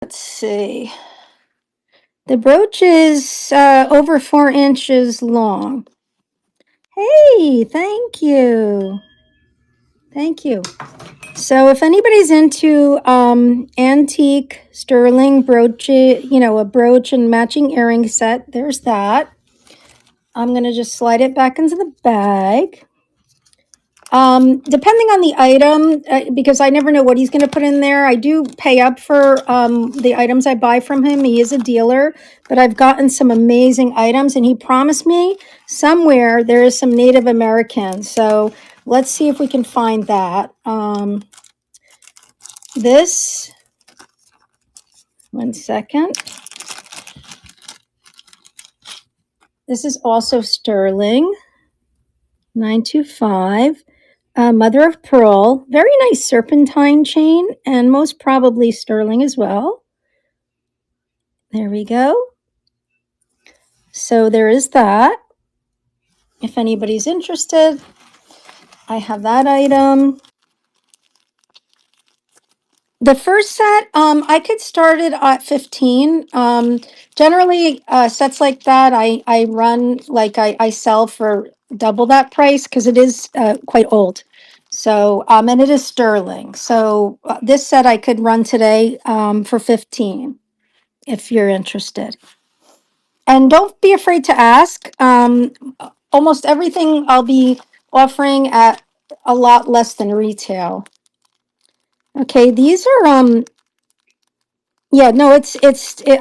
Let's see. The brooch is over 4 inches long. Hey, thank you. Thank you. So if anybody's into antique sterling brooch, a brooch and matching earring set, there's that. I'm going to just slide it back into the bag. Depending on the item, because I never know what he's going to put in there, I do pay up for the items I buy from him. He is a dealer, but I've gotten some amazing items, and he promised me somewhere there is some Native American. So let's see if we can find that. This, one second. This is also sterling, 925. Mother of pearl, very nice serpentine chain, and most probably sterling as well. There we go. So there is that. If anybody's interested, I have that item. The first set, I could start it at 15. Generally, sets like that, I run, like I sell for double that price because it is quite old. So, and it is sterling. So this set I could run today for 15 if you're interested. And don't be afraid to ask. Almost everything I'll be offering at a lot less than retail. Okay, these are yeah, no,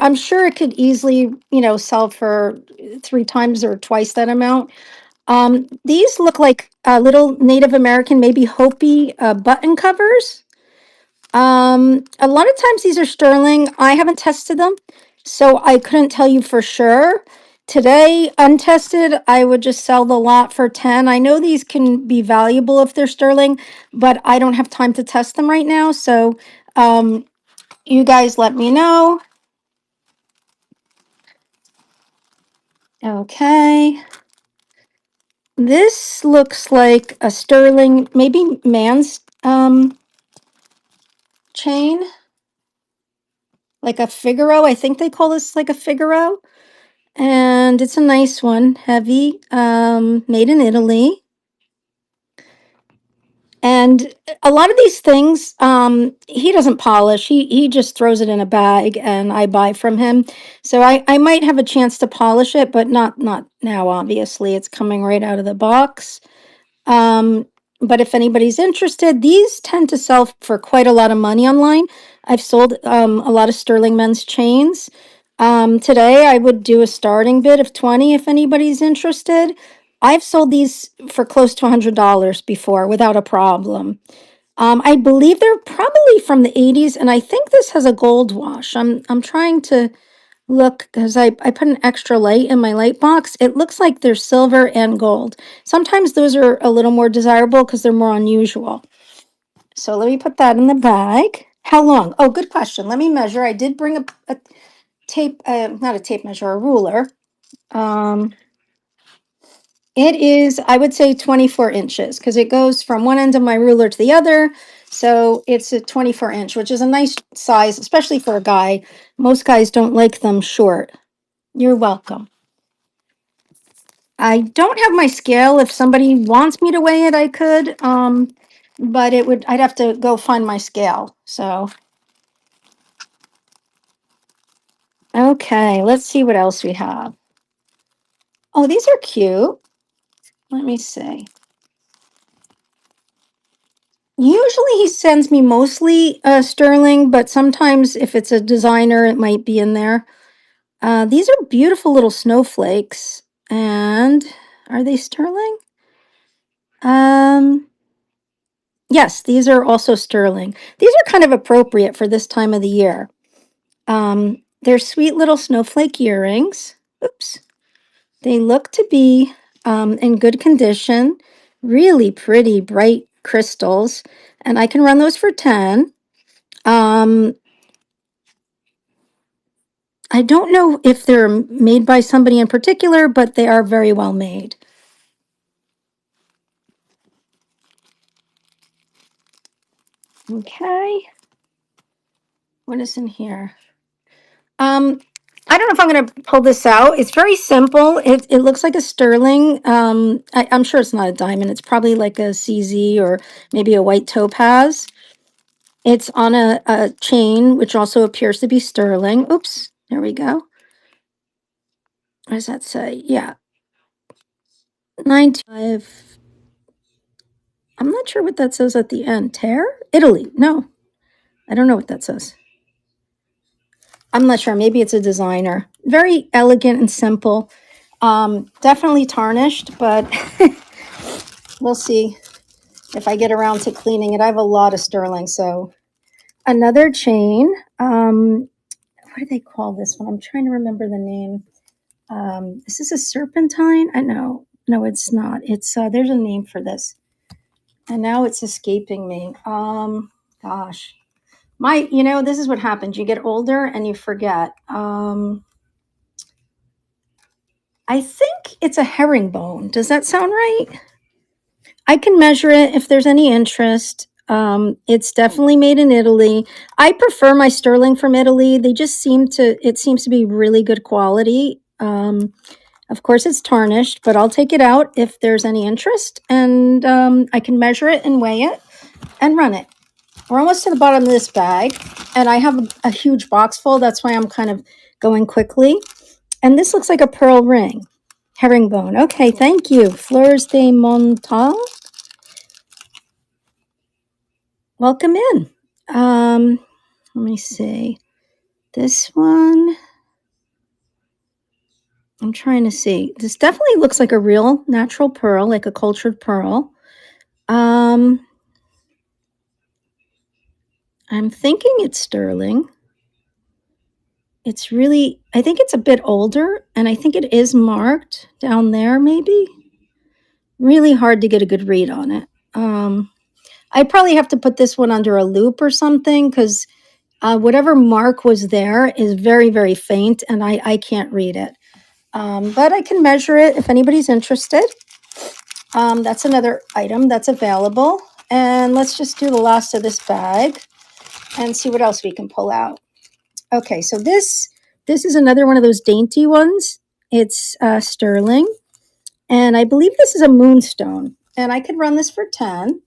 I'm sure it could easily, sell for 3 times or twice that amount. These look like little Native American, maybe Hopi button covers. A lot of times these are sterling. I haven't tested them, so I couldn't tell you for sure. Today, untested, I would just sell the lot for 10. I know these can be valuable if they're sterling, but I don't have time to test them right now. So, you guys let me know. Okay. This looks like a sterling, maybe man's chain, like a Figaro. I think they call this like a Figaro. And it's a nice one, heavy, made in Italy. And a lot of these things, he doesn't polish. He just throws it in a bag, and I buy from him. So I might have a chance to polish it, but not now. Obviously, it's coming right out of the box. Um, but if anybody's interested, these tend to sell for quite a lot of money online. I've sold a lot of sterling men's chains. Today, I would do a starting bid of 20 if anybody's interested. I've sold these for close to $100 before without a problem. I believe they're probably from the 80s, and I think this has a gold wash. I'm trying to look because I put an extra light in my light box. It looks like they're silver and gold. Sometimes those are a little more desirable because they're more unusual. So let me put that in the bag. How long? Oh, good question. Let me measure. I did bring a tape, not a tape measure, a ruler. Um, it is, I would say 24 inches because it goes from one end of my ruler to the other. So it's a 24-inch, which is a nice size, especially for a guy. Most guys don't like them short. You're welcome. I don't have my scale. If somebody wants me to weigh it, I could. But I'd have to go find my scale. So, okay, let's see what else we have. Oh, these are cute. Let me see. Usually he sends me mostly sterling, but sometimes if it's a designer, it might be in there. These are beautiful little snowflakes. And are they sterling? Um, yes, these are also sterling. These are kind of appropriate for this time of the year. They're sweet little snowflake earrings. Oops. They look to be in good condition, really pretty, bright crystals, and I can run those for 10. Um, I don't know if they're made by somebody in particular, but they are very well made. Okay. What is in here? I don't know if I'm going to pull this out. It's very simple. It looks like a sterling. I'm sure it's not a diamond. It's probably like a CZ or maybe a white topaz. It's on a chain, which also appears to be sterling. Oops, there we go. What does that say? Yeah, 95. I'm not sure what that says at the end. Tear? Italy. No, I don't know what that says. I'm not sure. Maybe it's a designer. Very elegant and simple. Definitely tarnished, but we'll see if I get around to cleaning it. I have a lot of sterling. So another chain. What do they call this one? I'm trying to remember the name. Is this a serpentine? I know. No, it's not. It's there's a name for this. And now it's escaping me. Gosh. This is what happens. You get older and you forget. I think it's a herringbone. Does that sound right? I can measure it if there's any interest. It's definitely made in Italy. I prefer my sterling from Italy. It seems to be really good quality. Of course, it's tarnished, but I'll take it out if there's any interest. And I can measure it and weigh it and run it. We're almost to the bottom of this bag, and I have a huge box full. That's why I'm kind of going quickly. And this looks like a pearl ring. Herringbone. Okay, thank you. Fleurs de Montagne. Welcome in. Let me see. This one. I'm trying to see. This definitely looks like a real natural pearl, like a cultured pearl. I'm thinking it's sterling. I think it's a bit older, and I think it is marked down there, maybe. Really hard to get a good read on it. I probably have to put this one under a loop or something, because whatever mark was there is very, very faint, and I can't read it. But I can measure it if anybody's interested. That's another item that's available. And let's just do the last of this bag and see what else we can pull out. Okay, so this is another one of those dainty ones. It's sterling. And I believe this is a moonstone. And I could run this for 10.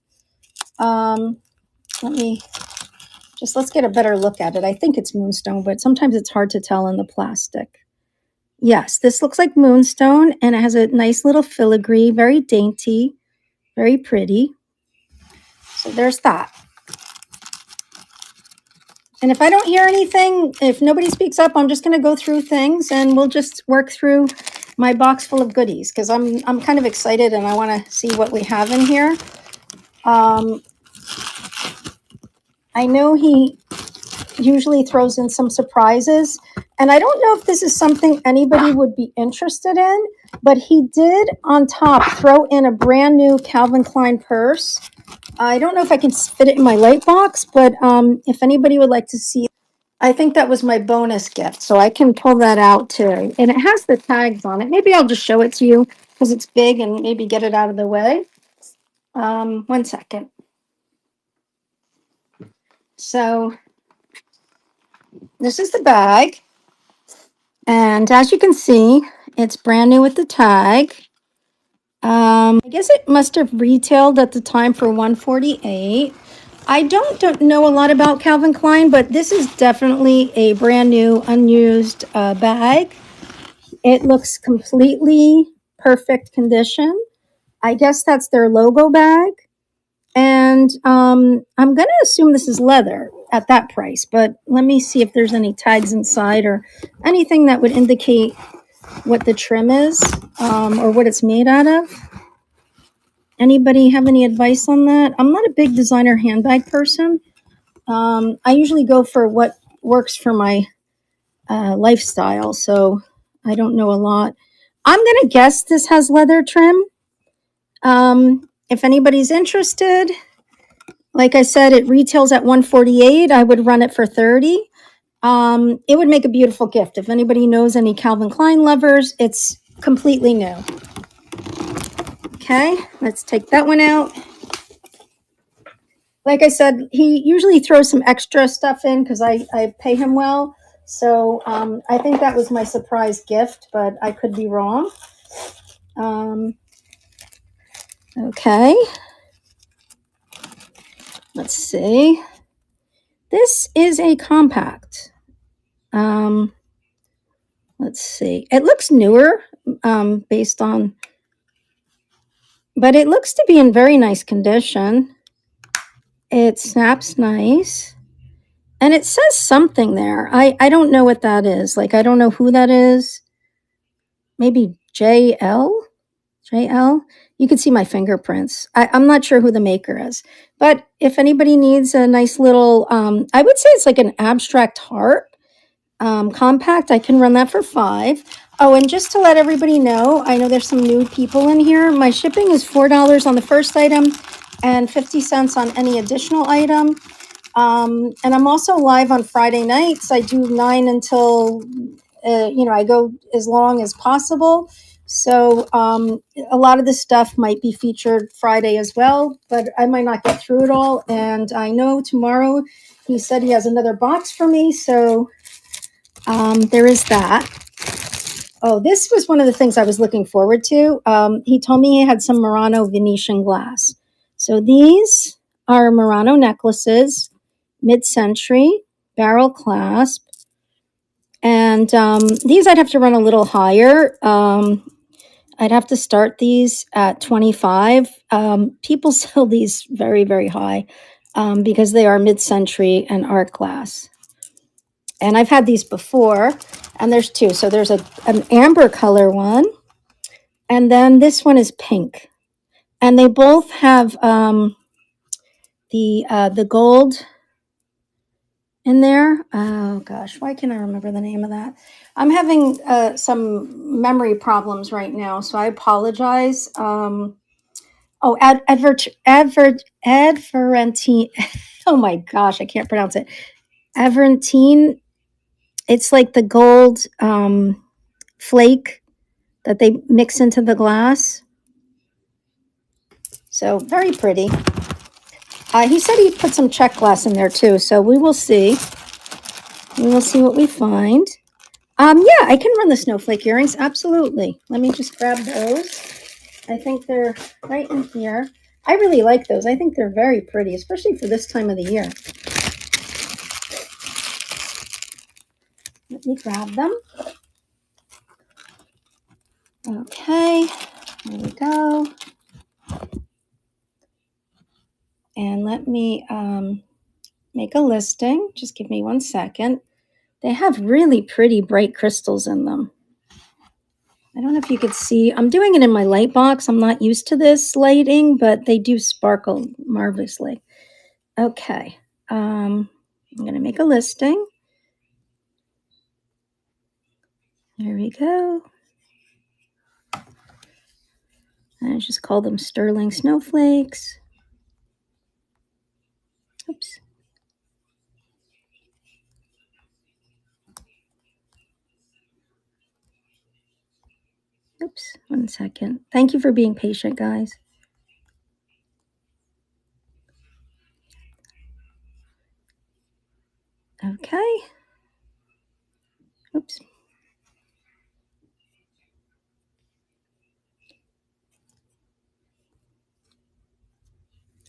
Let's get a better look at it. I think it's moonstone, but sometimes it's hard to tell in the plastic. Yes, this looks like moonstone, and it has a nice little filigree, very dainty, very pretty. So there's that. And if I don't hear anything, if nobody speaks up, I'm just going to go through things, and we'll just work through my box full of goodies, because I'm kind of excited and I want to see what we have in here. I know he usually throws in some surprises, and I don't know if this is something anybody would be interested in, but he did on top throw in a brand new Calvin Klein purse. I don't know if I can fit it in my light box, but if anybody would like to see, I think that was my bonus gift, so I can pull that out too. And it has the tags on it. Maybe I'll just show it to you because it's big and maybe get it out of the way. 1 second. So this is the bag. And as you can see, it's brand new with the tag. I guess it must have retailed at the time for $148. I don't know a lot about Calvin Klein, but this is definitely a brand new, unused bag. It looks completely perfect condition. I guess that's their logo bag. And I'm going to assume this is leather at that price, but let me see if there's any tags inside or anything that would indicate what the trim is or what it's made out of. Anybody have any advice on that? I'm not a big designer handbag person. I usually go for what works for my lifestyle, so I don't know a lot. I'm going to guess this has leather trim. If anybody's interested, like I said, it retails at $148. I would run it for $30. It would make a beautiful gift. If anybody knows any Calvin Klein lovers, it's completely new. Okay, let's take that one out. like I said, he usually throws some extra stuff in because I pay him well. So I think that was my surprise gift, but I could be wrong. Um, okay, let's see. This is a compact. Um, let's see. It looks newer, based on, but it looks to be in very nice condition. It snaps nice. And it says something there. I don't know what that is. Like, I don't know who that is. Maybe JL? JL? You can see my fingerprints. I'm not sure who the maker is. But if anybody needs a nice little, I would say it's like an abstract heart compact, I can run that for 5. Oh, and just to let everybody know, I know there's some new people in here. My shipping is $4 on the first item and 50 cents on any additional item. And I'm also live on Friday nights. I do 9 until, I go as long as possible. So a lot of this stuff might be featured Friday as well, but I might not get through it all. And I know tomorrow he said he has another box for me. So there is that. Oh, this was one of the things I was looking forward to. He told me he had some Murano Venetian glass. So these are Murano necklaces, mid-century, barrel clasp. And these I'd have to run a little higher. I'd have to start these at 25. People sell these very, very high because they are mid-century and art glass. And I've had these before, and there's 2. So there's an amber color one, and then this one is pink. And they both have the gold in there. Oh gosh, why can't I remember the name of that? I'm having some memory problems right now, so I apologize. Oh, advertine. Oh my gosh, I can't pronounce it. Advertine. It's like the gold flake that they mix into the glass. So very pretty. He said he put some check glass in there too, so we will see. We will see what we find. Yeah, I can run the snowflake earrings. Absolutely. Let me just grab those. I think they're right in here. I really like those. I think they're very pretty, especially for this time of the year. Let me grab them. Okay, here we go. And let me make a listing. Just give me 1 second. They have really pretty bright crystals in them. I don't know if you could see. I'm doing it in my light box. I'm not used to this lighting, but they do sparkle marvelously. Okay. I'm going to make a listing. There we go. I just call them sterling snowflakes. Oops. Oops. 1 second. Thank you for being patient, guys. Okay. Oops.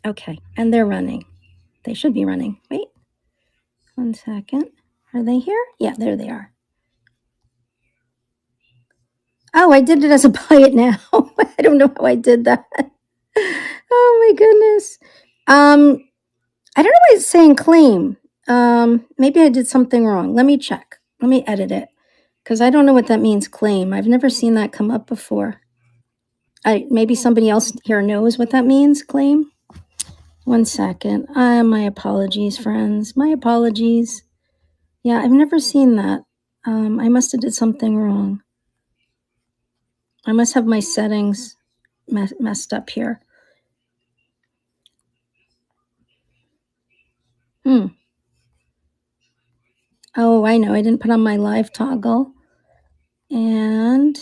Okay. And they're running. They should be running. Wait. 1 second. Are they here? Yeah, there they are. Oh, I did it as a buy it now. I don't know how I did that. Oh my goodness. I don't know why it's saying claim. Maybe I did something wrong. Let me check. Let me edit it because I don't know what that means. Claim. I've never seen that come up before. Maybe somebody else here knows what that means. Claim. 1 second. My apologies, friends. My apologies. Yeah, I've never seen that. I must have did something wrong. I must have my settings messed up here. Oh, I know. I didn't put on my live toggle. And,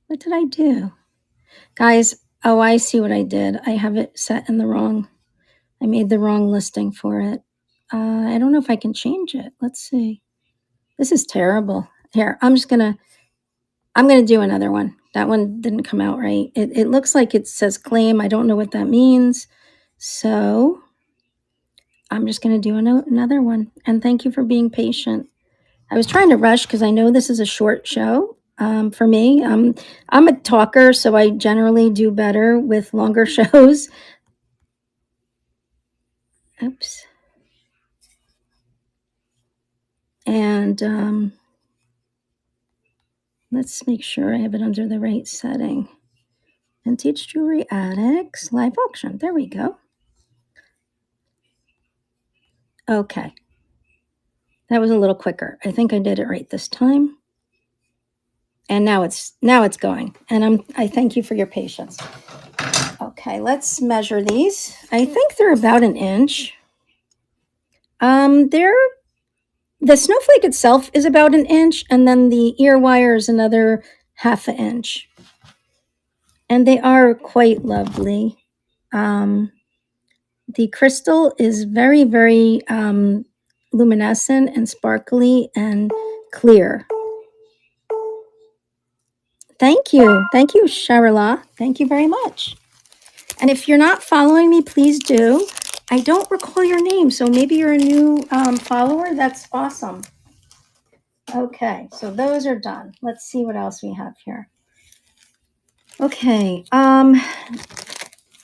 what did I do? Guys, Oh, I see what I did. I have it set in the wrong, I made the wrong listing for it. I don't know if I can change it. Let's see. This is terrible. Here, I'm gonna do another one. That one didn't come out right. It looks like it says claim. I don't know what that means. So I'm just gonna do another one. And thank you for being patient. I was trying to rush because I know this is a short show. For me, I'm a talker, so I generally do better with longer shows. Oops. And let's make sure I have it under the right setting. Vintage Jewelry Addicts, live auction. There we go. Okay. That was a little quicker. I think I did it right this time. And now it's going. And I thank you for your patience. Okay, let's measure these. I think they're about an inch. The snowflake itself is about an inch, and then the ear wire is another half an inch. And they are quite lovely. The crystal is very, very luminescent and sparkly and clear. Thank you. Thank you, Sharala. Thank you very much. And if you're not following me, please do. I don't recall your name, so maybe you're a new follower. That's awesome. Okay, so those are done. Let's see what else we have here. Okay, I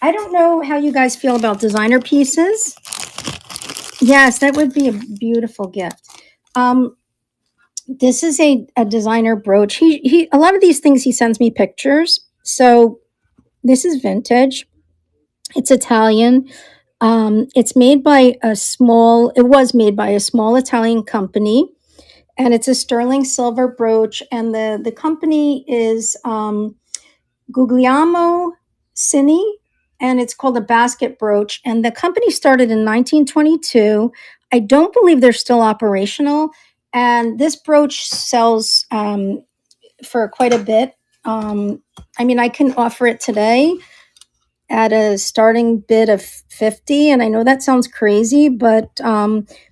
don't know how you guys feel about designer pieces. Yes, that would be a beautiful gift. This is a designer brooch. He a lot of these things he sends me pictures. So this is vintage. It's Italian. It's made by it was made by a small Italian company, and it's a sterling silver brooch. And the company is Guglielmo Cini, and it's called a basket brooch. And the company started in 1922. I don't believe they're still operational. And this brooch sells for quite a bit. I mean, I can offer it today at a starting bid of 50. And I know that sounds crazy, but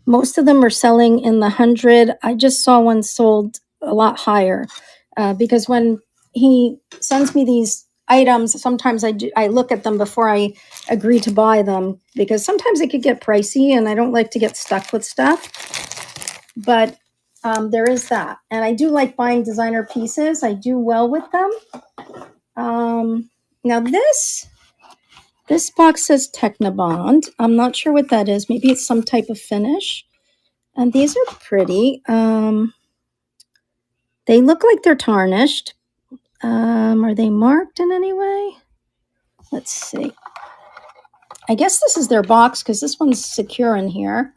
most of them are selling in the 100. I just saw one sold a lot higher because when he sends me these items, sometimes I look at them before I agree to buy them because sometimes it could get pricey and I don't like to get stuck with stuff. But there is that. And I do like buying designer pieces. I do well with them. Now this box says Technobond. I'm not sure what that is. Maybe it's some type of finish. And these are pretty. They look like they're tarnished. Are they marked in any way? Let's see. I guess this is their box because this one's secure in here.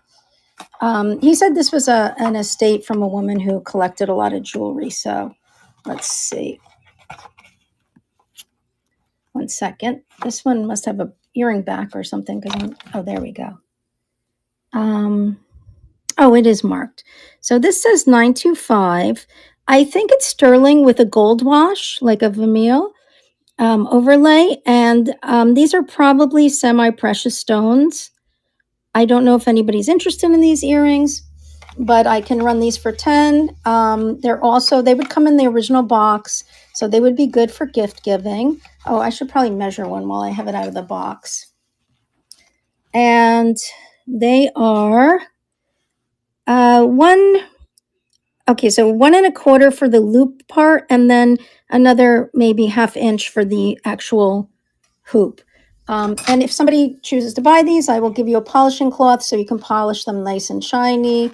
He said this was an estate from a woman who collected a lot of jewelry. So let's see. One second. This one must have a earring back or something. There we go. Oh, it is marked. So this says 925. I think it's sterling with a gold wash, like a vermeil overlay. And these are probably semi-precious stones. I don't know if anybody's interested in these earrings, but I can run these for 10. They would come in the original box, so they would be good for gift giving. Oh, I should probably measure one while I have it out of the box. And they are 1 1.25 for the loop part, and then another maybe half inch for the actual hoop. And if somebody chooses to buy these, I will give you a polishing cloth so you can polish them nice and shiny.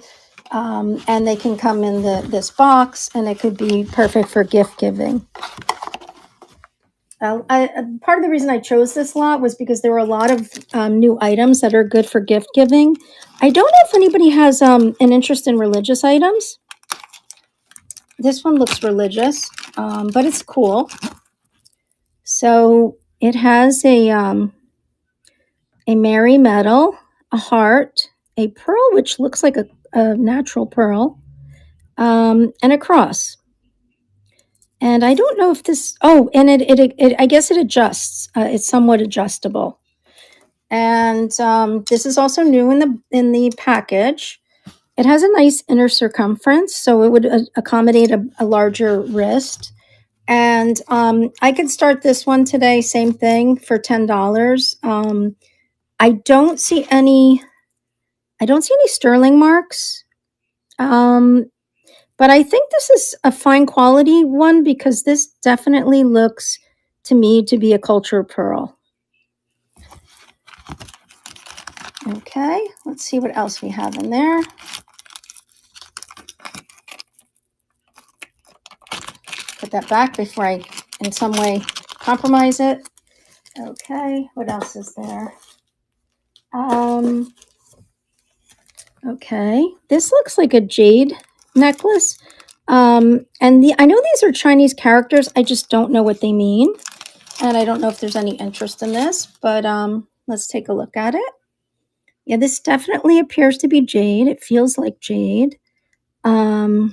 And they can come in this box, and it could be perfect for gift giving. Part of the reason I chose this lot was because there were a lot of new items that are good for gift giving. I don't know if anybody has an interest in religious items. This one looks religious, but it's cool. So it has a Mary medal, a heart, a pearl, which looks like a natural pearl, and a cross. And I don't know if this, oh, and it I guess it adjusts. It's somewhat adjustable. And this is also new in the package. It has a nice inner circumference, so it would accommodate a larger wrist. And I could start this one today, same thing for $10. I don't see any. I don't see any sterling marks. Um, but I think this is a fine quality one because this definitely looks to me to be a culture pearl. Okay, let's see what else we have in there. Put that back before I in some way compromise it. Okay, what else is there? Okay, this looks like a jade necklace. And I know these are Chinese characters. I just don't know what they mean. And I don't know if there's any interest in this, but let's take a look at it. Yeah, this definitely appears to be jade. It feels like jade. Let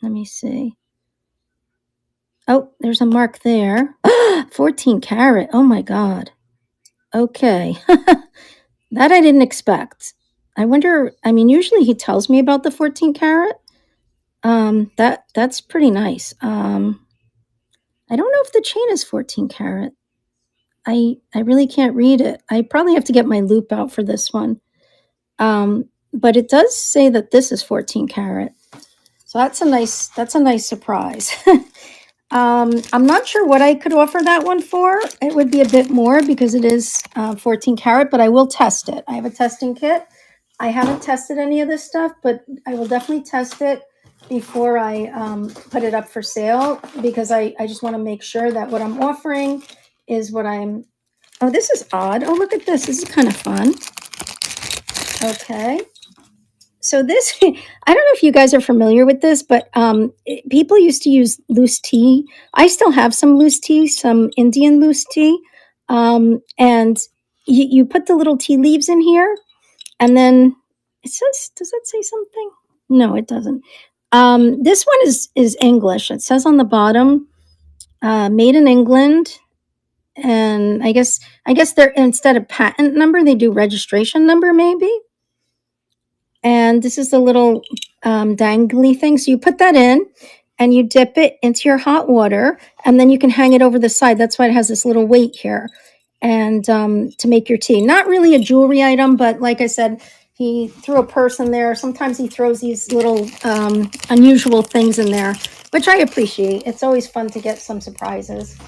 me see. Oh, there's a mark there. 14 karat. Oh my God. Okay. That I didn't expect. I wonder, I mean, usually he tells me about the 14 karat. That's pretty nice. I don't know if the chain is 14 karat. I really can't read it. I probably have to get my loop out for this one. But it does say that this is 14 karat. So that's a nice surprise. I'm not sure what I could offer that one for. It would be a bit more because it is 14 karat, but I will test it. I have a testing kit. I haven't tested any of this stuff, but I will definitely test it before I put it up for sale because I just want to make sure that what I'm offering is what I'm. Oh, this is odd. Oh, look at this. This is kind of fun. Okay. So this, I don't know if you guys are familiar with this, but people used to use loose tea. I still have some loose tea, some Indian loose tea. And you put the little tea leaves in here, and then it says, does that say something? No, it doesn't. This one is English. It says on the bottom, made in England. And I guess they're instead of patent number, they do registration number maybe. And this is the little dangly thing. So you put that in and you dip it into your hot water and then you can hang it over the side. That's why it has this little weight here. And to make your tea. Not really a jewelry item, but like I said, he threw a purse in there. Sometimes he throws these little unusual things in there, which I appreciate. It's always fun to get some surprises.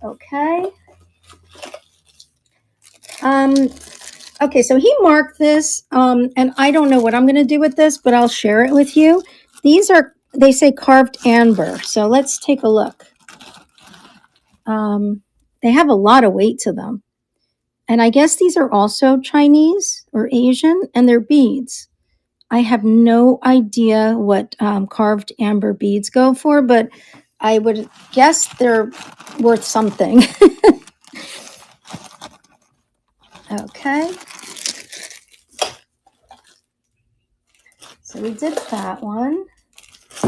Okay. Okay, so he marked this, and I don't know what I'm going to do with this, but I'll share it with you. These are, they say carved amber, so let's take a look. They have a lot of weight to them. And I guess these are also Chinese or Asian, and they're beads. I have no idea what carved amber beads go for, but I would guess they're worth something. Okay. So we did that one.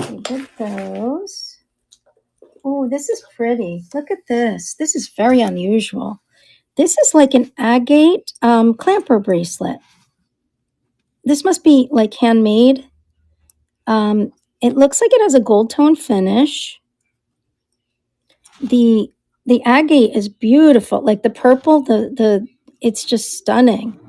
We did those. Oh, this is pretty. Look at this. This is very unusual. This is like an agate clamper bracelet. This must be like handmade. It looks like it has a gold tone finish. The agate is beautiful. Like the purple, it's just stunning.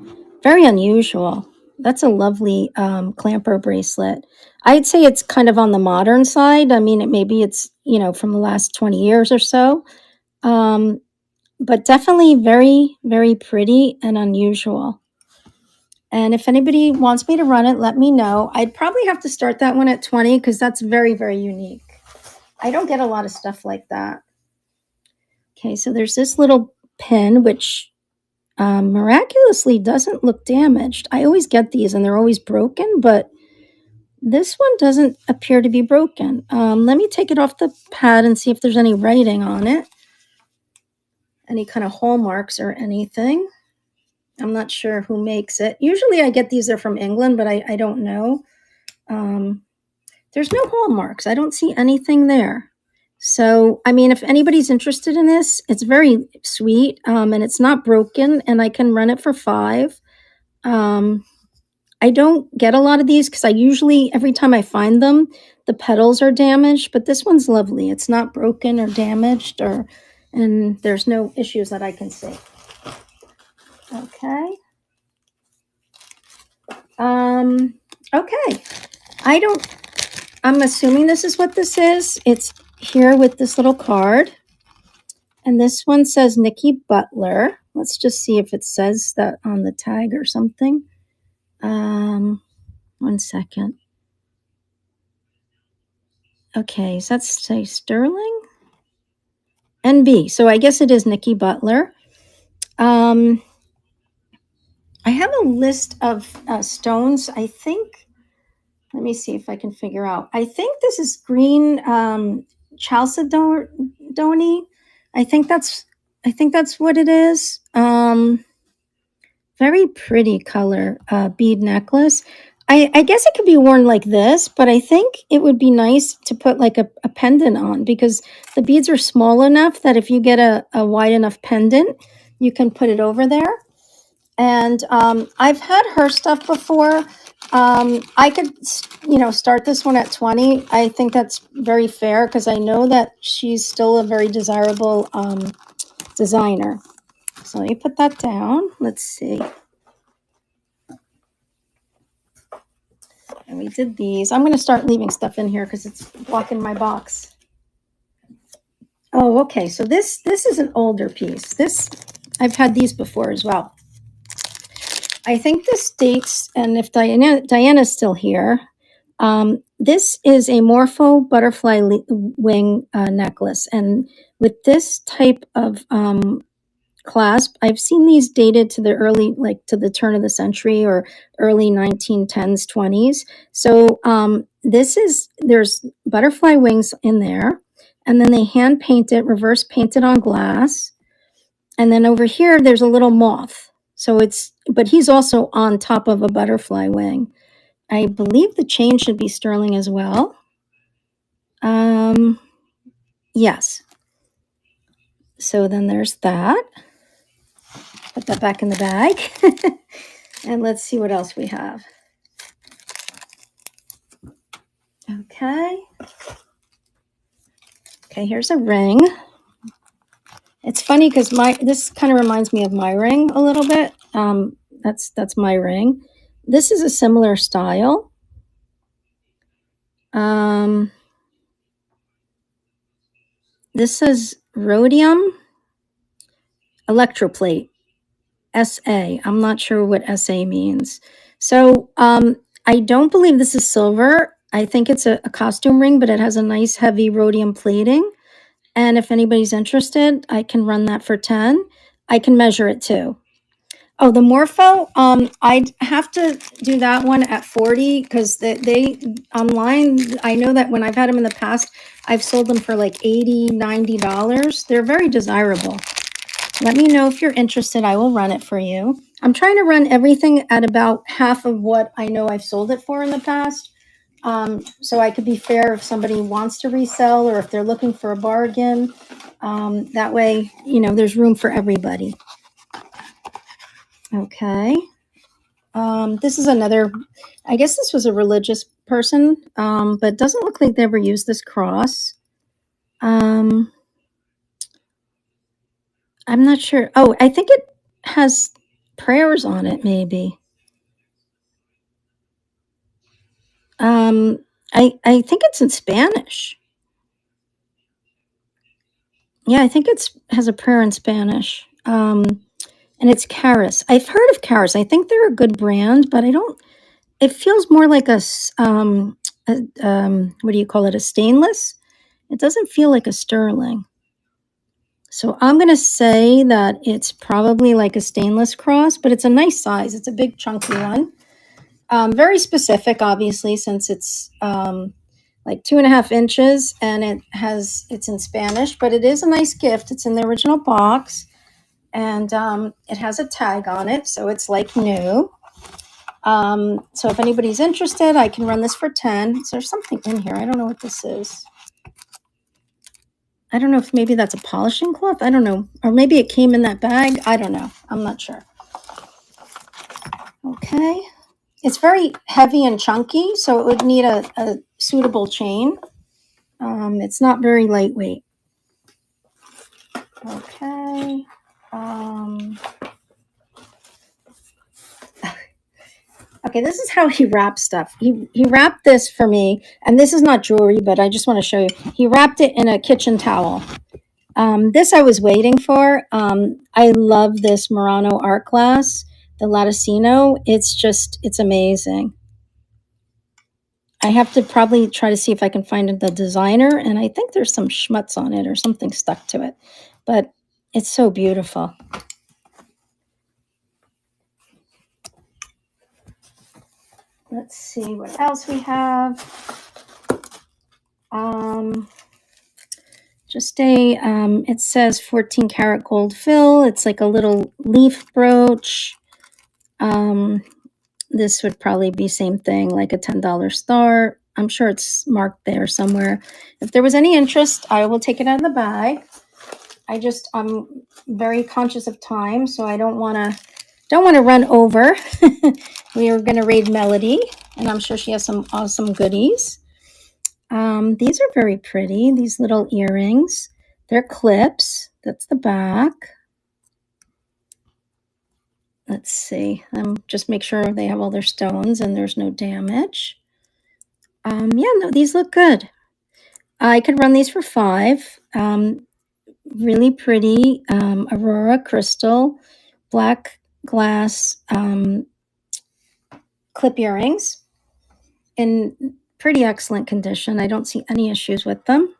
Very unusual. That's a lovely clamper bracelet. I'd say it's kind of on the modern side. I mean, maybe it's, from the last 20 years or so. But definitely very, very pretty and unusual. And if anybody wants me to run it, let me know. I'd probably have to start that one at 20 because that's very, very unique. I don't get a lot of stuff like that. Okay, so there's this little pin, which miraculously doesn't look damaged. I always get these and they're always broken, but this one doesn't appear to be broken. Let me take it off the pad and see if there's any writing on it. Any kind of hallmarks or anything. I'm not sure who makes it. Usually I get these are from England, but I don't know. There's no hallmarks. I don't see anything there. So, I mean, if anybody's interested in this, it's very sweet, and it's not broken, and I can run it for 5. Um, I don't get a lot of these because I usually, every time I find them, the petals are damaged, but this one's lovely. It's not broken or damaged, and there's no issues that I can see. Okay. Okay. I'm assuming this is what this is. It's here with this little card. And this one says Nikki Butler. Let's just see if it says that on the tag or something. 1 second. Okay, does that say Sterling? NB. So I guess it is Nikki Butler. I have a list of stones. I think, let me see if I can figure out. I think this is green chalcedony. I think that's what it is. Very pretty color bead necklace. I guess it could be worn like this, but I think it would be nice to put like a pendant on because the beads are small enough that if you get a wide enough pendant, you can put it over there. And I've had her stuff before. I could, start this one at 20. I think that's very fair because I know that she's still a very desirable designer. So let me put that down. Let's see. And we did these. I'm going to start leaving stuff in here because it's blocking my box. Oh, okay. So this is an older piece. I've had these before as well. I think this dates, and if Diana's still here, this is a Morpho butterfly wing necklace. And with this type of clasp, I've seen these dated to the to the turn of the century or early 1910s, 20s. So there's butterfly wings in there, and then they hand paint it, reverse paint it on glass. And then over here, there's a little moth. So but he's also on top of a butterfly wing. I believe the chain should be sterling as well. Yes. So then there's that. Put that back in the bag. And let's see what else we have. Okay. Okay, here's a ring. It's funny because this kind of reminds me of my ring a little bit. That's my ring. This is a similar style. This says rhodium electroplate, SA. I'm not sure what SA means. So I don't believe this is silver. I think it's a costume ring, but it has a nice heavy rhodium plating. And if anybody's interested, I can run that for 10. I can measure it too. Oh, the Morpho, I'd have to do that one at 40 because they online, I know that when I've had them in the past, I've sold them for like $80, $90. They're very desirable. Let me know if you're interested. I will run it for you. I'm trying to run everything at about half of what I know I've sold it for in the past. So I could be fair if somebody wants to resell or if they're looking for a bargain. That way, there's room for everybody. Okay. This is another, I guess this was a religious person, but it doesn't look like they ever used this cross. I'm not sure. Oh, I think it has prayers on it, maybe. I think it's in Spanish. Yeah, I think it has a prayer in Spanish. And it's Karis. I've heard of Karis. I think they're a good brand, but it feels more like a what do you call it? A stainless. It doesn't feel like a sterling. So I'm going to say that it's probably like a stainless cross, but it's a nice size. It's a big chunky one. Very specific, obviously, since it's like 2.5 inches and it's in Spanish, but it is a nice gift. It's in the original box and it has a tag on it. So it's like new. So if anybody's interested, I can run this for 10. Is there something in here? I don't know what this is. I don't know if maybe that's a polishing cloth. I don't know. Or maybe it came in that bag. I don't know. I'm not sure. Okay. It's very heavy and chunky, so it would need a suitable chain. It's not very lightweight. Okay. Okay, this is how he wraps stuff. He wrapped this for me, and this is not jewelry, but I just want to show you. He wrapped it in a kitchen towel. This I was waiting for. I love this Murano art glass, the Latticino. It's amazing. I have to probably try to see if I can find the designer, and I think there's some schmutz on it or something stuck to it, but it's so beautiful. Let's see what else we have. It says 14 karat gold fill. It's like a little leaf brooch. This would probably be same thing, like a $10 star. I'm sure it's marked there somewhere. If there was any interest, I will take it out of the bag. I'm very conscious of time, so I don't want to run over. We are going to raid Melody, and I'm sure she has some awesome goodies. These are very pretty, these little earrings. They're clips. That's the back. Let's see. Just make sure they have all their stones and there's no damage. Yeah, no, these look good. I could run these for $5. Really pretty Aurora crystal, black glass clip earrings in pretty excellent condition. I don't see any issues with them.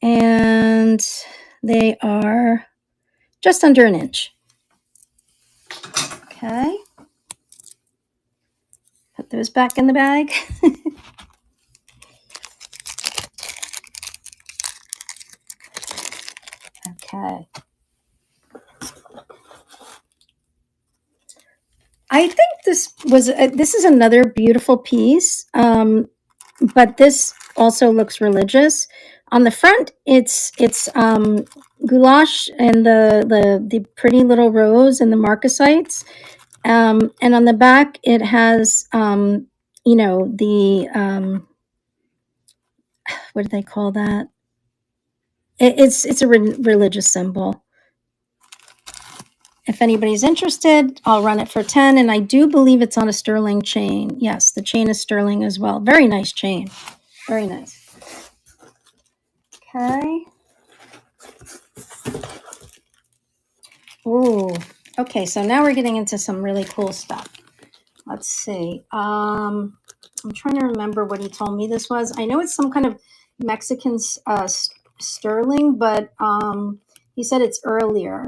And they are just under an inch. Okay. Put those back in the bag. Okay. I think this is another beautiful piece, but this also looks religious. On the front, it's goulash and the pretty little rose and the marcasites, and on the back it has what do they call that? It's a religious symbol. If anybody's interested, I'll run it for 10, and I do believe it's on a sterling chain. Yes, the chain is sterling as well. Very nice chain. Very nice. Okay. Ooh. Okay, so now we're getting into some really cool stuff. Let's see. I'm trying to remember what he told me this was. I know it's some kind of Mexican sterling, but he said it's earlier.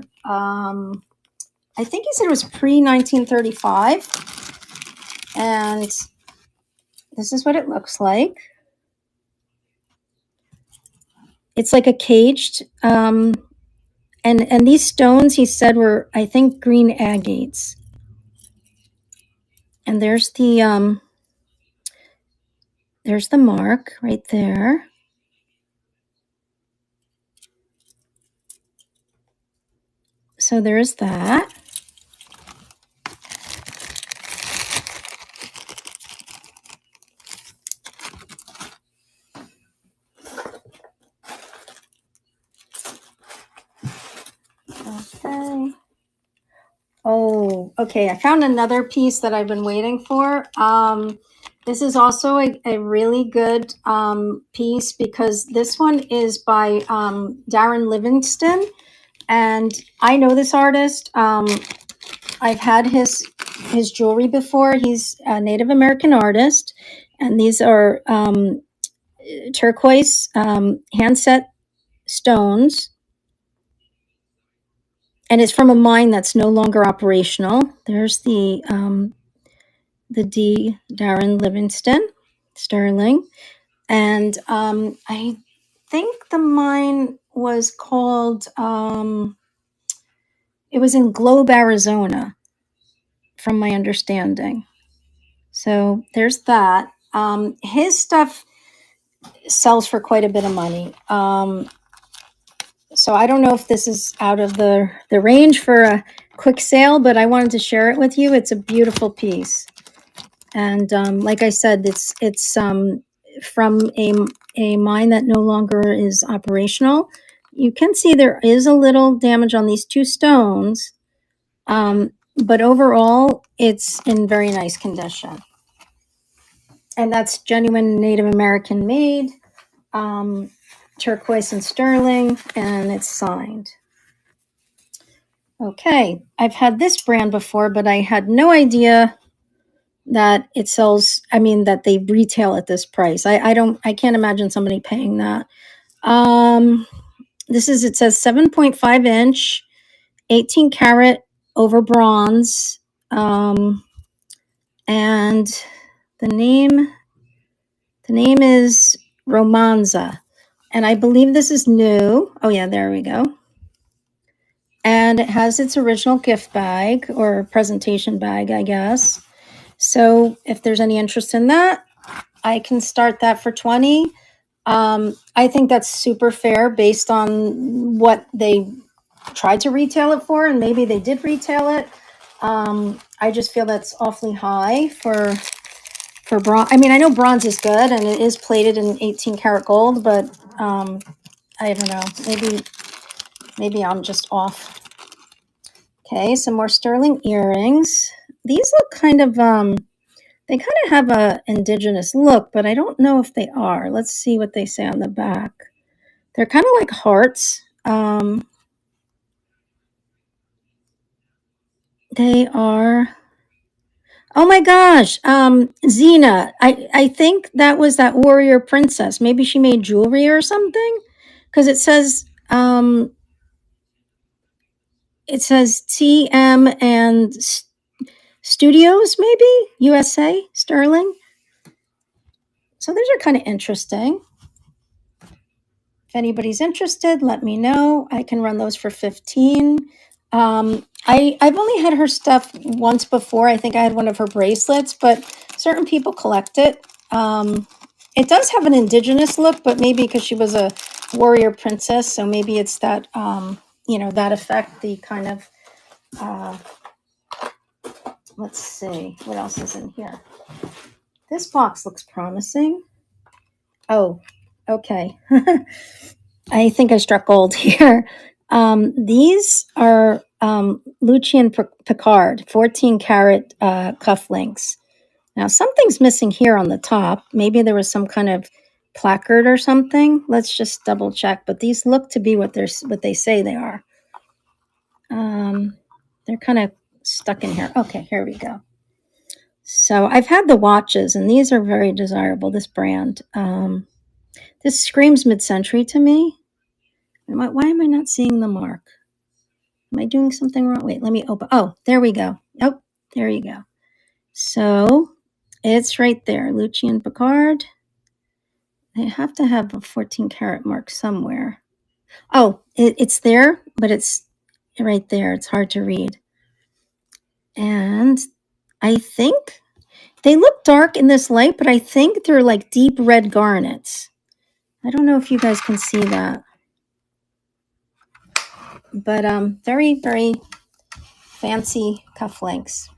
I think he said it was pre-1935. And this is what it looks like. It's like a caged, and these stones he said were, I think, green agates. And there's the mark right there. So there's that. Okay. Oh, okay. I found another piece that I've been waiting for. This is also a really good piece because this one is by Darren Livingston. And I know this artist. I've had his jewelry before. He's a Native American artist. And these are turquoise hand-set stones. And it's from a mine that's no longer operational. There's the D. Darren Livingston, sterling. And I think the mine was called, it was in Globe, Arizona, from my understanding. So there's that. His stuff sells for quite a bit of money. So I don't know if this is out of the range for a quick sale, but I wanted to share it with you. It's a beautiful piece. And like I said, it's from a mine that no longer is operational. You can see there is a little damage on these two stones, but overall, it's in very nice condition. And that's genuine Native American made, turquoise and sterling, and it's signed. Okay, I've had this brand before, but I had no idea that it sells, that they retail at this price. I can't imagine somebody paying that. It says 7.5 inch, 18 karat over bronze. And the name is Romanza. And I believe this is new. Oh yeah, there we go. And it has its original gift bag or presentation bag, I guess. So if there's any interest in that, I can start that for 20. I think that's super fair based on what they tried to retail it for, and maybe they did retail it. I just feel that's awfully high for bronze. I know bronze is good and it is plated in 18 karat gold, but I don't know. Maybe I'm just off. Okay, some more sterling earrings. These look kind of they kind of have a indigenous look, but I don't know if they are. Let's see what they say on the back. They're kind of like hearts. They are. Oh my gosh, Xena. I think that was that warrior princess. Maybe she made jewelry or something, because it says TM and Studios, maybe USA sterling. So these are kind of interesting. If anybody's interested, let me know. I can run those for 15. I've only had her stuff once before. I think I had one of her bracelets, but certain people collect it. It does have an indigenous look, but maybe because she was a warrior princess, so maybe it's that that effect. The kind of let's see what else is in here. This box looks promising. Oh, okay. I think I struck gold here. These are Lucien Picard 14 karat cufflinks. Now something's missing here on the top. Maybe there was some kind of placard or something. Let's just double check. But these look to be what they say they are. They're kind of stuck in here. Okay, here we go. So I've had the watches, and these are very desirable. This brand. This screams mid-century to me. Why am I not seeing the mark? Am I doing something wrong? Wait, let me open. Oh, there we go. Oh, there you go. So it's right there. Lucien Picard. They have to have a 14 karat mark somewhere. Oh, it's there, but it's right there. It's hard to read. And I think they look dark in this light, but I think they're like deep red garnets. I don't know if you guys can see that. But very, very fancy cufflinks.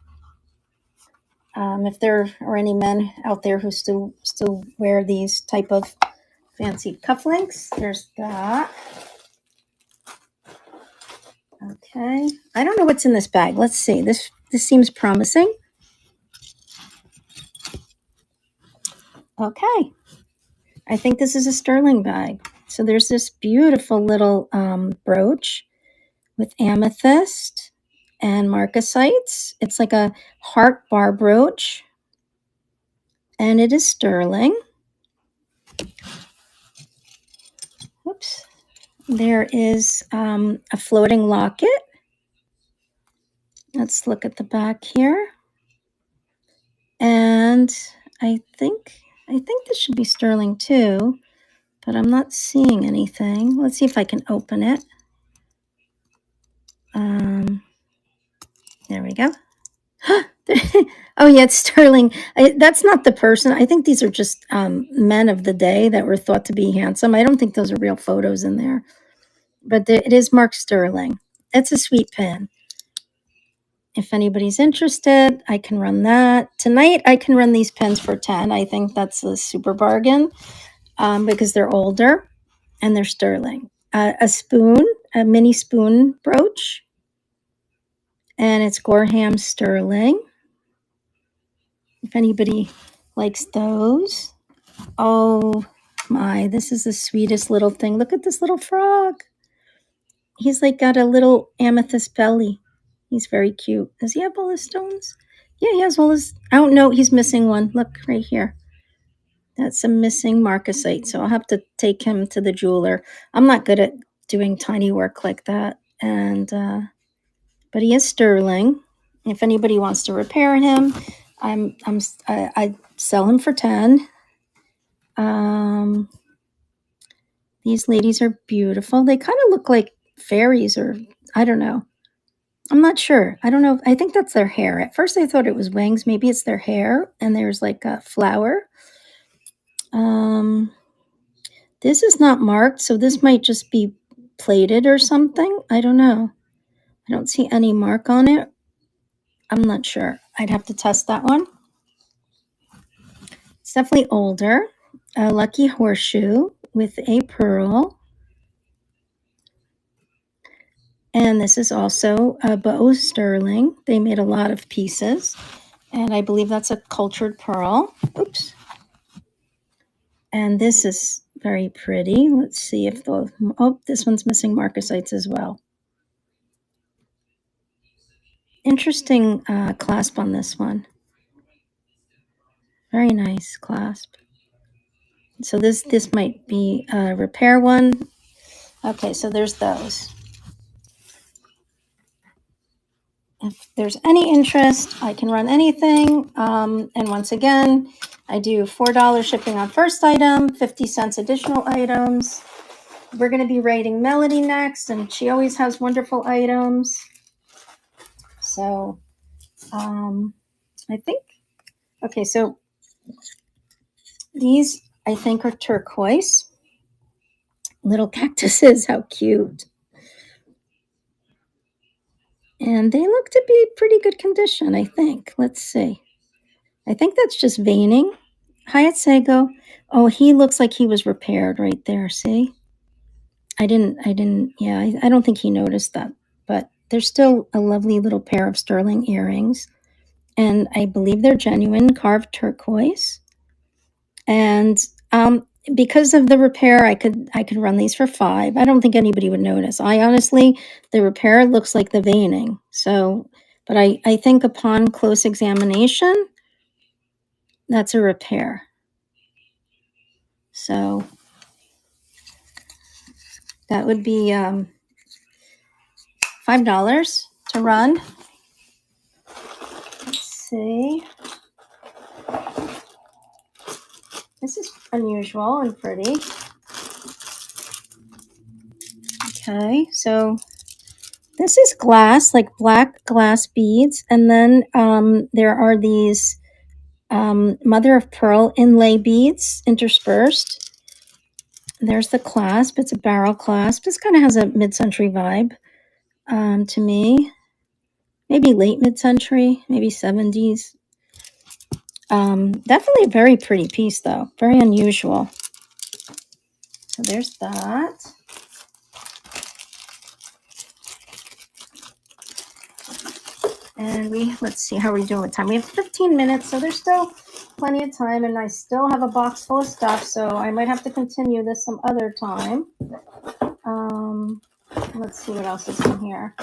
If there are any men out there who still wear these type of fancy cufflinks, there's that. Okay, I don't know what's in this bag. Let's see. This seems promising. Okay, I think this is a sterling bag. So there's this beautiful little brooch with amethyst and marcasites. It's like a heart bar brooch, and it is sterling. Whoops. There is a floating locket. Let's look at the back here. And I think this should be sterling too, but I'm not seeing anything. Let's see if I can open it. There we go. Oh, yeah, it's sterling. That's not the person. I think these are just men of the day that were thought to be handsome. I don't think those are real photos in there, but it is marked sterling. It's a sweet pin. If anybody's interested, I can run that. Tonight, I can run these pins for 10. I think that's a super bargain because they're older and they're sterling. A spoon, a mini spoon brooch, and it's Gorham sterling. If anybody likes those. Oh my, this is the sweetest little thing. Look at this little frog. He's like got a little amethyst belly. He's very cute. Does he have all his stones? Yeah, he has all his. Oh no, he's missing one. Look right here. That's a missing marcasite. So I'll have to take him to the jeweler. I'm not good at doing tiny work like that. And but he is sterling. If anybody wants to repair him, I sell him for 10. These ladies are beautiful. They kind of look like fairies, or I don't know. I'm not sure. I don't know. I think that's their hair. At first, I thought it was wings. Maybe it's their hair, and there's like a flower. This is not marked, so this might just be plated or something. I don't know. I don't see any mark on it. I'm not sure. I'd have to test that one. It's definitely older. A lucky horseshoe with a pearl. And this is also a bow sterling. They made a lot of pieces. And I believe that's a cultured pearl. Oops. And this is very pretty. Let's see if the, oh, this one's missing marcasites as well. Interesting clasp on this one. Very nice clasp. So this might be a repair one. Okay, so there's those. If there's any interest, I can run anything. And once again, I do $4 shipping on first item, 50 cents additional items. We're going to be rating Melody next, and she always has wonderful items. So I think, okay, so these I think are turquoise. Little cactuses, how cute. And they look to be pretty good condition, I think. Let's see. I think that's just veining. Hyatt Sago. Oh, he looks like he was repaired right there. See? I didn't, yeah, I don't think he noticed that. But there's still a lovely little pair of sterling earrings. And I believe they're genuine carved turquoise. And because of the repair, I could run these for 5. I don't think anybody would notice. I honestly, the repair looks like the veining. So, but I think upon close examination, that's a repair. So that would be $5 to run. Let's see. This is unusual and pretty. Okay, so this is glass, like black glass beads. And then there are these mother of pearl inlay beads interspersed. There's the clasp. It's a barrel clasp. This kind of has a mid-century vibe to me. Maybe late mid-century, maybe 70s. Definitely a very pretty piece, though. Very unusual. So there's that. And let's see how we're doing with time. We have 15 minutes, so there's still plenty of time, and I still have a box full of stuff, so I might have to continue this some other time. Let's see what else is in here.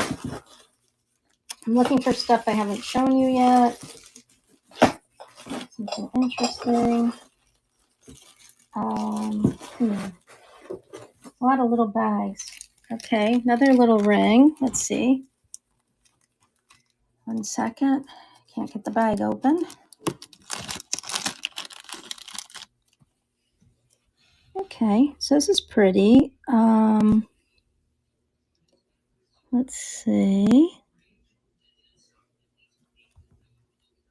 I'm looking for stuff I haven't shown you yet. Something interesting. A lot of little bags. Okay, another little ring. Let's see. 1 second. Can't get the bag open. Okay, so this is pretty. Let's see.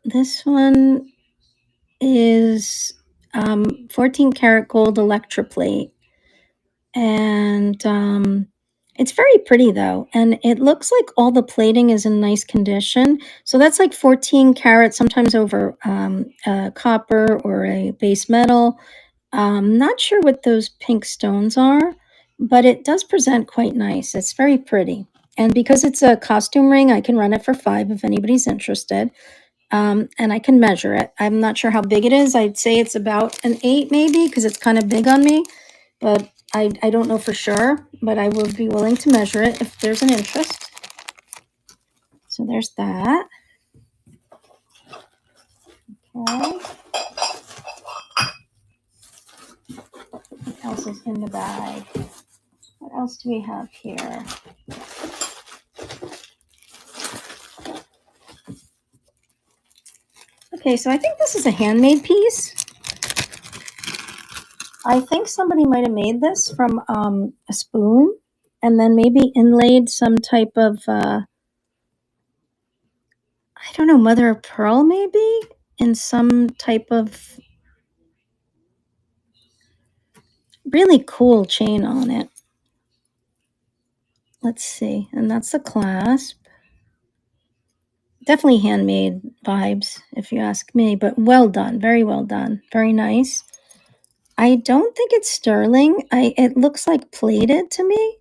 This one is 14 karat gold electroplate. And it's very pretty though. And it looks like all the plating is in nice condition. So that's like 14 carats, sometimes over copper or a base metal. Not sure what those pink stones are, but it does present quite nice. It's very pretty. And because it's a costume ring, I can run it for 5 if anybody's interested. And I can measure it. I'm not sure how big it is. I'd say it's about an 8 maybe because it's kind of big on me. But I don't know for sure, but I would be willing to measure it if there's an interest. So there's that. Okay. What else is in the bag? What else do we have here? Okay, so I think this is a handmade piece. I think somebody might have made this from a spoon and then maybe inlaid some type of, I don't know, mother of pearl maybe in some type of really cool chain on it. Let's see. And that's the clasp. Definitely handmade vibes, if you ask me, but well done. Very well done. Very nice. I don't think it's sterling. It looks like plated to me,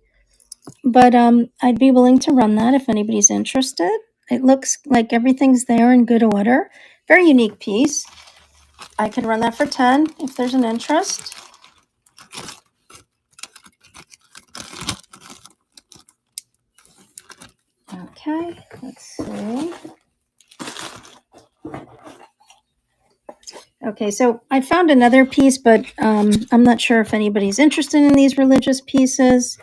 but I'd be willing to run that if anybody's interested. It looks like everything's there in good order. Very unique piece. I could run that for 10 if there's an interest. Okay, let's see. Okay, so I found another piece, but I'm not sure if anybody's interested in these religious pieces.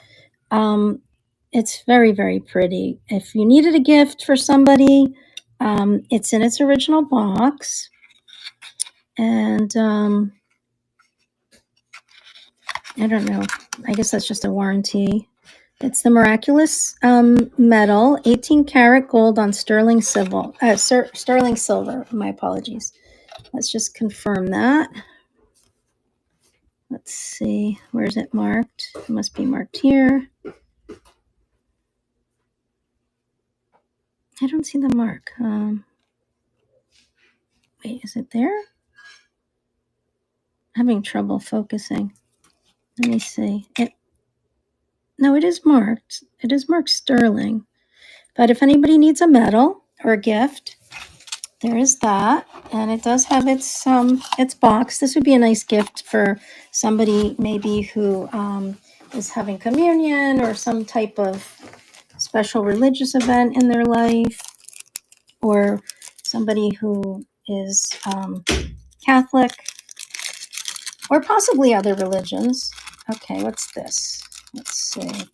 It's very, very pretty. If you needed a gift for somebody, it's in its original box. And I don't know. I guess that's just a warranty. It's the miraculous metal, 18 karat gold on sterling silver. Sterling silver. My apologies. Let's just confirm that. Let's see. Where is it marked? It must be marked here. I don't see the mark. Wait, is it there? Having trouble focusing. Let me see. No, it is marked. It is marked sterling. But if anybody needs a medal or a gift, there is that. And it does have its box. This would be a nice gift for somebody maybe who is having communion or some type of special religious event in their life, or somebody who is Catholic, or possibly other religions. Okay, what's this? Let's see.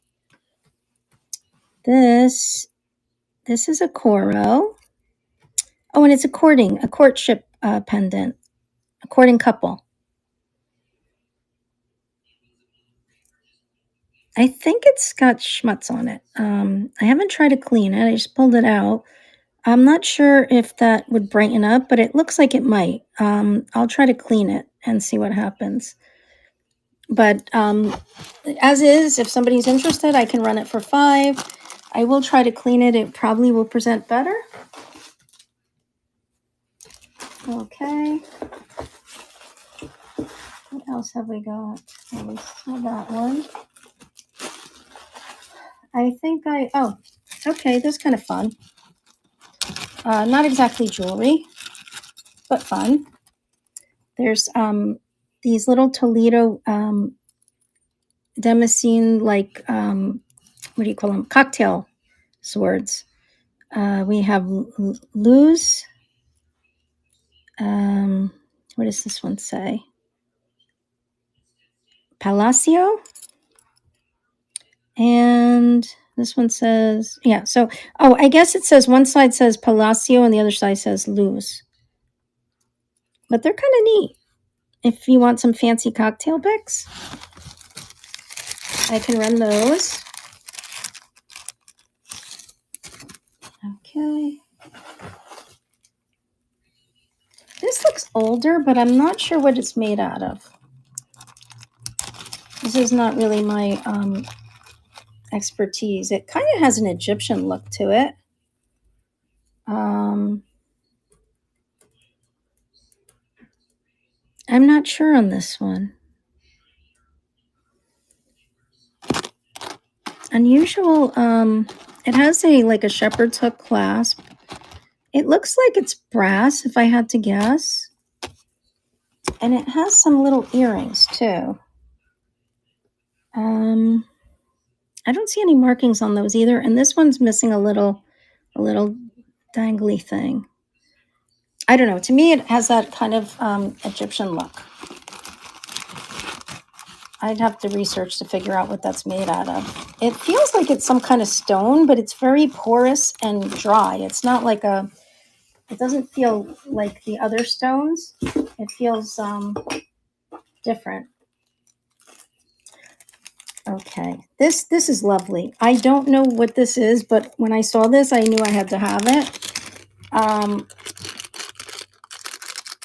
This is a coro. Oh, and it's a courtship pendant, a courting couple. I think it's got schmutz on it. I haven't tried to clean it. I just pulled it out. I'm not sure if that would brighten up, but it looks like it might. I'll try to clean it and see what happens. But as is, if somebody's interested, I can run it for 5. I will try to clean it. It probably will present better. Okay. What else have we got? Oh, we saw that one. I think okay, this is kind of fun. Not exactly jewelry, but fun. There's these little Toledo Damascene, like, what do you call them? Cocktail swords. We have Luz. What does this one say? Palacio. And this one says, yeah, so, I guess it says one side says Palacio and the other side says Luz. But they're kind of neat. If you want some fancy cocktail picks, I can run those. Okay. This looks older, but I'm not sure what it's made out of. This is not really my expertise. It kind of has an Egyptian look to it. I'm not sure on this one. Unusual. It has like a shepherd's hook clasp. It looks like it's brass, if I had to guess. And it has some little earrings too. I don't see any markings on those either. And this one's missing a little dangly thing. I don't know. To me, it has that kind of Egyptian look. I'd have to research to figure out what that's made out of. It feels like it's some kind of stone, but it's very porous and dry. It's not like it doesn't feel like the other stones. It feels different. Okay, this is lovely. I don't know what this is, but when I saw this, I knew I had to have it.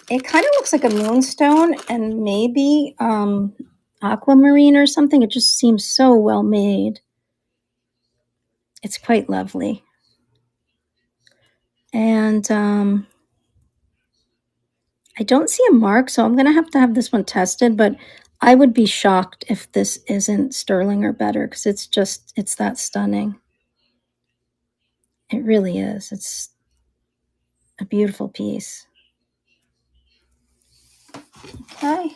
It kind of looks like a moonstone and maybe aquamarine or something. It just seems so well made. It's quite lovely. And I don't see a mark, so I'm going to have this one tested, but I would be shocked if this isn't sterling or better because it's that stunning. It really is. It's a beautiful piece. Okay.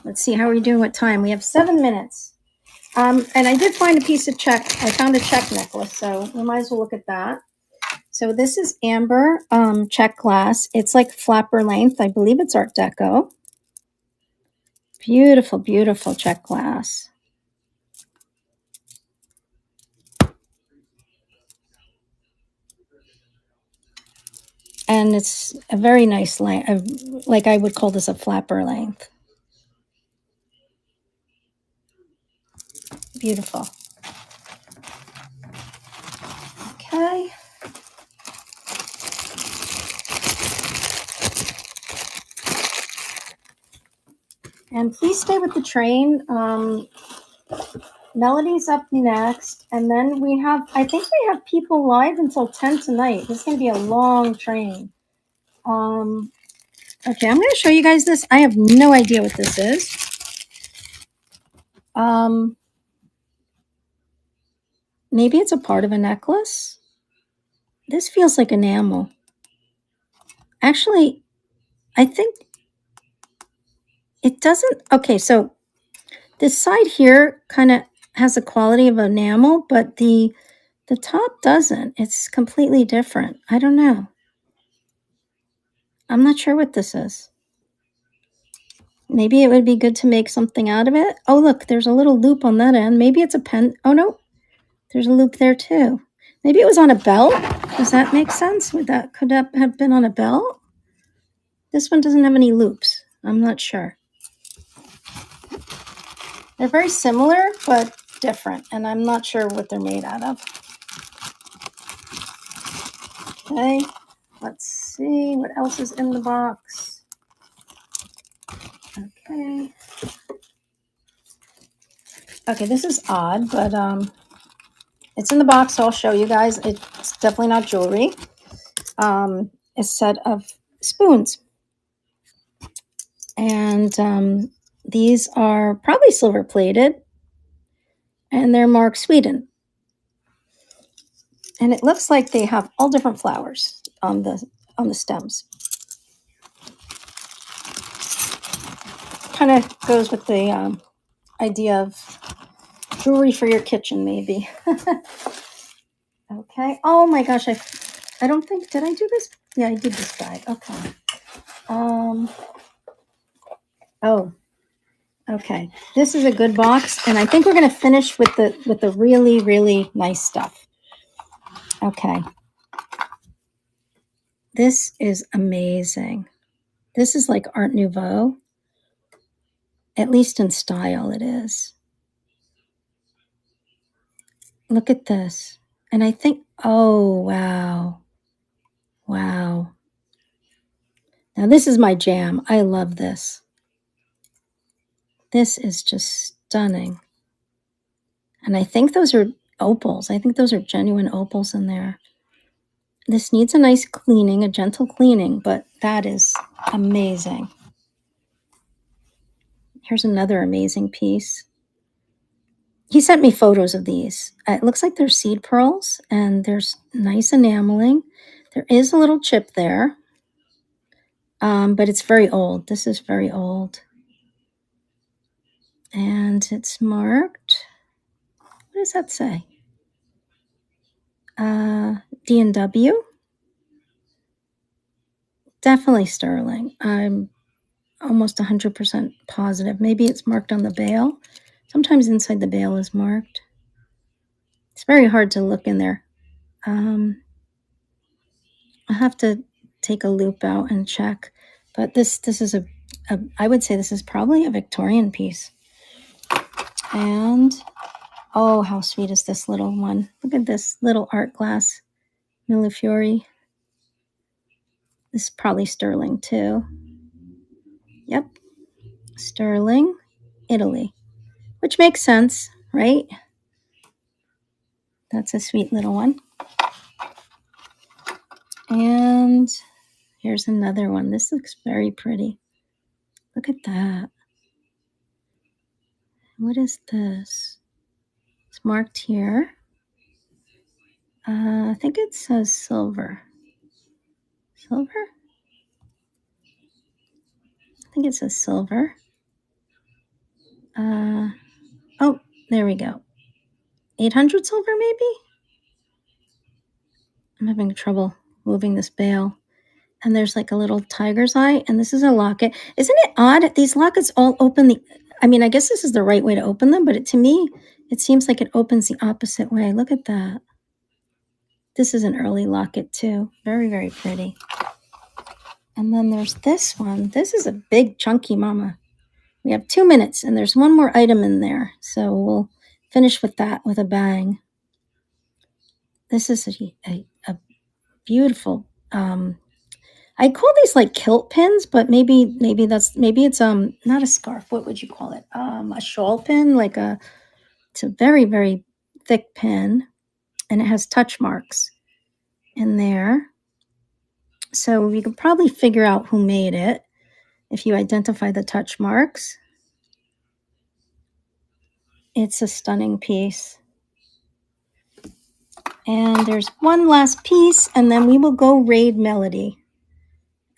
Let's see how we're doing with time. We have 7 minutes. And I did find a piece of check. I found a check necklace, so we might as well look at that. So this is amber check glass. It's like flapper length. I believe it's Art Deco. Beautiful, beautiful check glass. And it's a very nice length. Like I would call this a flapper length. Beautiful. Okay. And please stay with the train. Melody's up next. And then I think we have people live until 10 tonight. This is going to be a long train. Okay, I'm going to show you guys this. I have no idea what this is. Maybe it's a part of a necklace. This feels like enamel. Actually, I think it doesn't. Okay, so this side here kind of has a quality of enamel, but the top doesn't. It's completely different. I don't know. I'm not sure what this is. Maybe it would be good to make something out of it. Oh, look, there's a little loop on that end. Maybe it's a pen. Oh, no, there's a loop there too. Maybe it was on a belt. Does that make sense? Could that have been on a belt? This one doesn't have any loops. I'm not sure. They're very similar, but different, and I'm not sure what they're made out of. Okay, let's see what else is in the box. Okay, this is odd, but it's in the box, so I'll show you guys. It's definitely not jewelry. A set of spoons. And these are probably silver plated, and they're marked Sweden. And it looks like they have all different flowers on the stems. Kind of goes with the idea of jewelry for your kitchen, maybe. Okay. Oh my gosh, I don't think, did I do this? Yeah, I did this guide. Okay. Oh, okay. This is a good box, and I think we're going to finish with the really, really nice stuff. Okay. This is amazing. This is like Art Nouveau. At least in style it is. Look at this. And I think, oh, wow. Wow. Now this is my jam. I love this. This is just stunning. And I think those are opals. I think those are genuine opals in there. This needs a nice cleaning, a gentle cleaning, but that is amazing. Here's another amazing piece. He sent me photos of these. It looks like they're seed pearls, and there's nice enameling. There is a little chip there, but it's very old. This is very old. And it's marked, what does that say? D&W? Definitely sterling. I'm almost 100% positive. Maybe it's marked on the bail. Sometimes inside the bail is marked. It's very hard to look in there. I'll have to take a loop out and check. But this is I would say this is probably a Victorian piece. And, oh, how sweet is this little one? Look at this little art glass Millefiori. This is probably sterling too. Yep, sterling, Italy, which makes sense, right? That's a sweet little one. And here's another one. This looks very pretty. Look at that. What is this? It's marked here. I think it says silver. Silver? I think it says silver. Oh, there we go. 800 silver, maybe? I'm having trouble moving this bail. And there's like a little tiger's eye, and this is a locket. Isn't it odd? These lockets all open I guess this is the right way to open them, but to me, it seems like it opens the opposite way. Look at that. This is an early locket too. Very, very pretty. And then there's this one. This is a big chunky mama. We have 2 minutes, and there's one more item in there. So we'll finish with that with a bang. This is a beautiful, I call these like kilt pins, but maybe it's not a scarf. What would you call it? A shawl pin, it's a very, very thick pin, and it has touch marks in there. So you can probably figure out who made it if you identify the touch marks. It's a stunning piece. And there's one last piece, and then we will go raid Melody.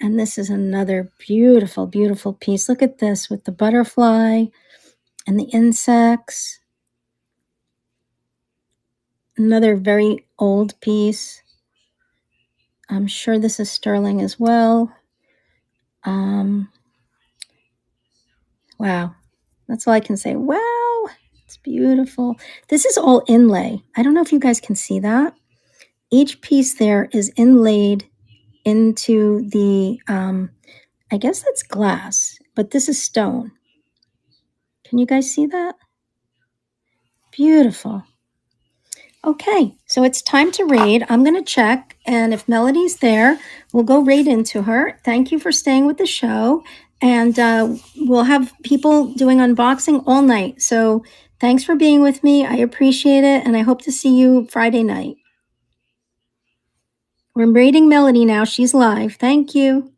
And this is another beautiful, beautiful piece. Look at this with the butterfly and the insects. Another very old piece. I'm sure this is sterling as well. Wow. That's all I can say. Wow. It's beautiful. This is all inlay. I don't know if you guys can see that. Each piece there is inlaid into the, I guess that's glass, but this is stone. Can you guys see that? Beautiful. Okay, so it's time to raid. I'm going to check, and if Melody's there, we'll go raid into her. Thank you for staying with the show, and we'll have people doing unboxing all night. So thanks for being with me. I appreciate it, and I hope to see you Friday night. We're raiding Melody now. She's live. Thank you.